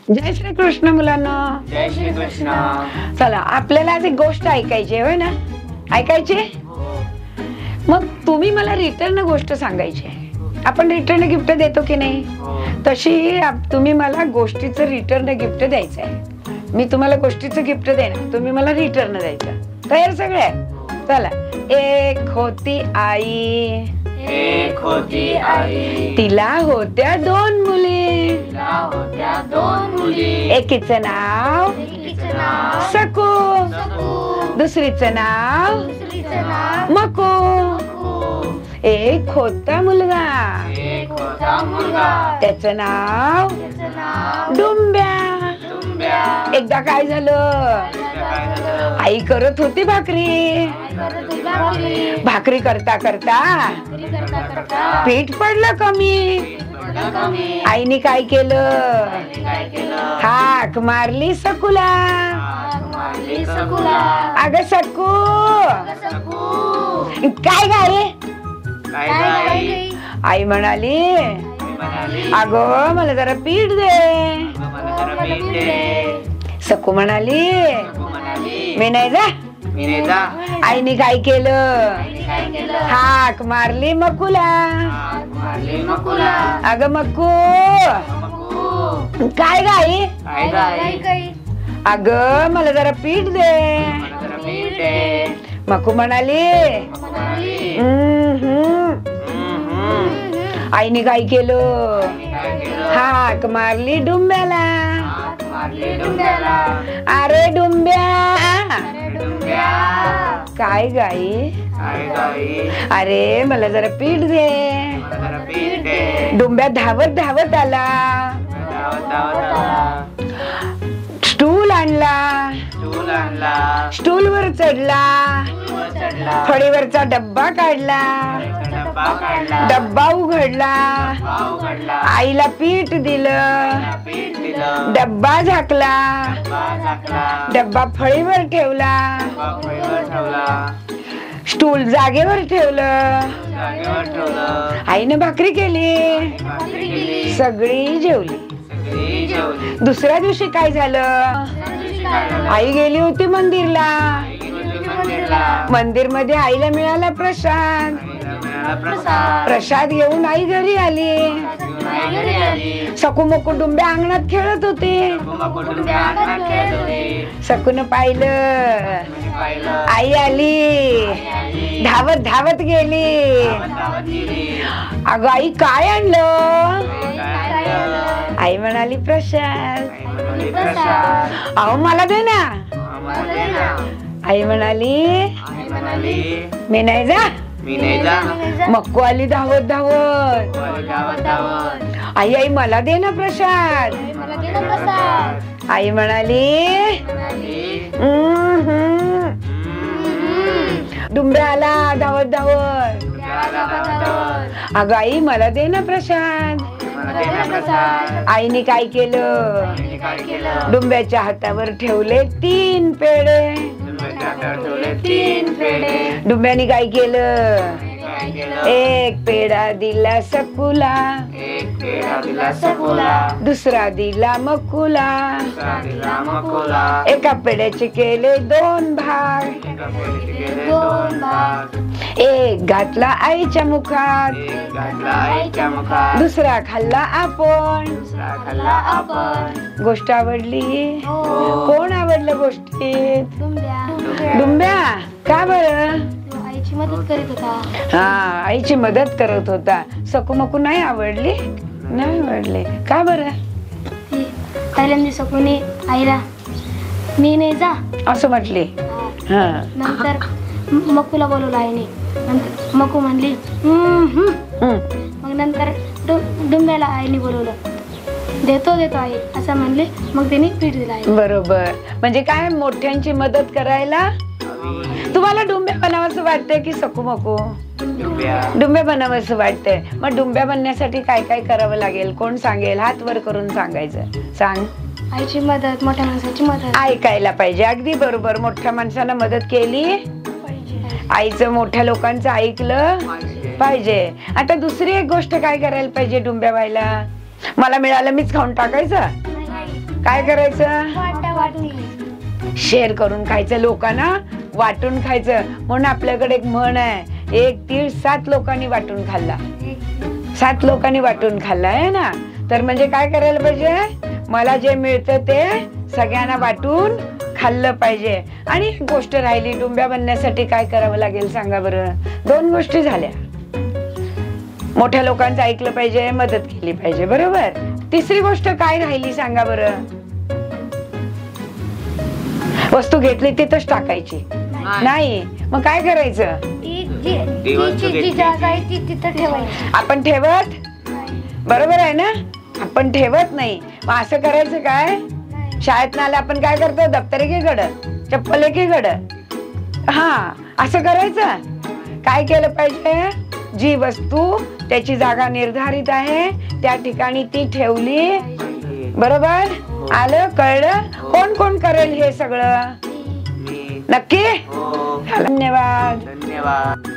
जय श्री कृष्ण मुलांना. जय श्री कृष्ण. चला आपल्याला आज एक गोष्ट ऐकायची होय ना? ऐकायची? मग तुम्ही मला रिटर्न गोष्ट सांगायची. आपण रिटर्न गिफ्ट देतो की नाही? तशी तुम्ही मला गोष्टीचं रिटर्न गिफ्ट द्यायचं आहे. मी तुम्हाला गोष्टीचं गिफ्ट देणार, तुम्ही मला रिटर्न द्यायचं. तयार सगळे? चला. एक होती आई, एक होती आई, तिला होत्या दोन मुली. तिला होत्या दोन मुली. एकीचं नाव एकीचं नाव सकू, सकू, दुसरीचं नाव दुसरीचं नाव मकू. मकू. एक होता मुलगा, एक होता मुलगा, त्याचं नाव त्याचं नाव डुंब्या. डुंब्या. एकदा काय झालं, काय झालं? आई करत होती भाकरी. करत होती भाकरी. भाकरी करता करता भाकरी करता करता पीठ पडलं कमी. पडलं कमी. आईने काय केलं, आईने काय केलं? हाक मारली सकूला. हाक मारली सकूला. अगं सकू, सकू. काय गाय? काय गाई? आई म्हणाली, आई म्हणाली, अगं मला जरा पीठ दे. मला जरा पीठ दे. सकू म्हणाली, सकू म्हणाली, मी नाही जा. मी नाही जा. आईने काय केलं, आईने काय केलं? हाक मारली मकुला. हाक मारली मकुला. अगं मक्कू, मकू. काय गाई? काय गाई? अगं मला जरा पीठ दे. मला जरा पीठ दे. मक्कू म्हणाली, मकू म्हणाली, "हम्म." आईने काय केलं, आईने काय केलं? हाक मारली डुंब्याला. हाक मारली डुंब्याला. अरे डुंब्या, डुंब्या. काय गाई? काय गाई? अरे मला जरा पीठ दे. मला जरा पीठ दे. डुंब्या धावत धावत आला, धावत धावत आला. स्टूल आणला, स्टूल आणला. स्टूल वर चढला, वर चढला. फळीवरचा डब्बा काढला, डब्बा काढला. डब्बा उघडला, डब्बा उघडला. आईला पीठ दिलं, पीठ दिलं. डब्बा झाकला, डब्बा झाकला. डब्बा फळीवर ठेवला, डब्बा फळीवर ठेवला. स्टूल जागेवर ठेवलं. जागेवर ठेवलं. आईने भाकरी केली, भाकरी केली. सगळी जेवली. सगळी जेवली. दुसऱ्या दिवशी काय झालं, काय झालं? आई गेली होती मंदिरला. आई गेली मंदिरला. मंदिर मध्ये आईला मिळाला प्रसाद. आईला मिळाला प्रसाद. प्रसाद घेऊन आई घरी आली. घेऊन आई घरी आली. सकू मकू डुंब्या अंगणात खेळत होते. मकू डुंब्या अंगणात खेळत होती. सकून पाहिलं, पाहिलं. आई आली, धावत धावत गेली. धावत गेली. अगं आई काय आणलं? काय आणलं? आई म्हणाली प्रसाद. आई म्हणाली प्रसाद. अहो मला दे ना. आम्हाला दे ना. आई म्हणाली, आई म्हणाली, मी नाही जा. मी नाही जा. मक्कू आली धावत धावत. वाली धावत धावत. आई आई मला दे ना प्रसाद. मला दे ना प्रसाद. आई म्हणाली, म्हणाली, डुंब्या आला धावत धावत. धावत धावत. अगं आई मला दे ना प्रसाद. मला दे ना प्रसाद. आईने काय केलं, आईने काय केलं? डुंब्याच्या हातावर ठेवले 3 पेढे. डुंब्याच्या हातावर ठेवले 3 पेढे. डुंब्याने काय केलं, काय केलं? एक पेढा दिला सकूला, एक पेढा दिला सकूला. दुसरा दिला मकुला. दुसरा दिला मकुला. एका पेढ्याचे केले 2 भाग. एका पेढीचे केले 2 भाग. एक घातला आईच्या मुखात, एक घातला आईच्या मुखात. दुसरा खाल्ला आपण. दुसरा खाल्ला आपण. गोष्ट आवडली? कोण आवडलं गोष्टीत? डुंब्या. का बरं? आईची मदत करीत होता. हा, आईची मदत करत होता. सकू मकू नाही आवडली? नाही आवडले. का बरं? ती पहिल्यांदा सकुनी आईला मी नाही जा असं म्हटले. हा. नंतर मकूला बोलवलं आईने. नंतर मकू म्हणली हम्म. मग नंतर डुंब्याला आईने बोलवलं. देतो देतो आई असं म्हणले. मग तिने पीठ दिलं आई. बरोबर. म्हणजे काय, मोठ्यांची मदत करायला. तुम्हाला डुंब्या बनावंसं वाटतंय की सकू मकू? डुंब्या. डुंब्या बनावंसं वाटतंय. मग डुंब्या बनण्यासाठी काय काय करावं लागेल? कोण सांगेल? हात वर करून सांगायचं. सांग. आईची मदत, मोठ्या माणसाची मदत. ऐकायला पाहिजे. अगदी बरोबर. मोठ्या माणसानं मदत केली आईचं, मोठ्या लोकांचं ऐकलं पाहिजे. आता दुसरी एक गोष्ट काय करायला पाहिजे डुंब्या व्हायला? मला मिळालं मीच खाऊन टाकायचं? काय करायचं? वाटी. शेअर करून खायचं, लोकांना वाटून खायचं. म्हणून आपल्याकडे एक म्हण आहे, एक तीळ 7 लोकांनी वाटून खाल्ला. 7 लोकांनी वाटून खाल्ला आहे ना. तर म्हणजे काय करायला पाहिजे? मला जे मिळतं ते सगळ्यांना वाटून खाल्लं पाहिजे. आणि एक गोष्ट राहिली, डुंब्या बनण्यासाठी काय करावं लागेल सांगा बरं? 2 गोष्टी झाल्या. मोठ्या लोकांचं ऐकलं पाहिजे, मदत केली पाहिजे, बरोबर. तिसरी गोष्ट काय राहिली सांगा बरं? वस्तू घेतली तिथंच टाकायची नाही. मग काय करायचं? जी जागा आहे ती तिथं ठेवायची. आपण ठेवत, बरोबर आहे ना, आपण ठेवत नाही. मग असं करायचं काय? शाळेत आलं आपण काय करतो? दप्तर एकीकडं, चप्पल एकीकडं. हा, असं करायचं. काय केलं पाहिजे? जी वस्तू त्याची जागा निर्धारित आहे त्या ठिकाणी ती ठेवली. बरोबर? आलं, कळलं? कोण कोण करेल हे सगळं? नक्की? धन्यवाद. धन्यवाद.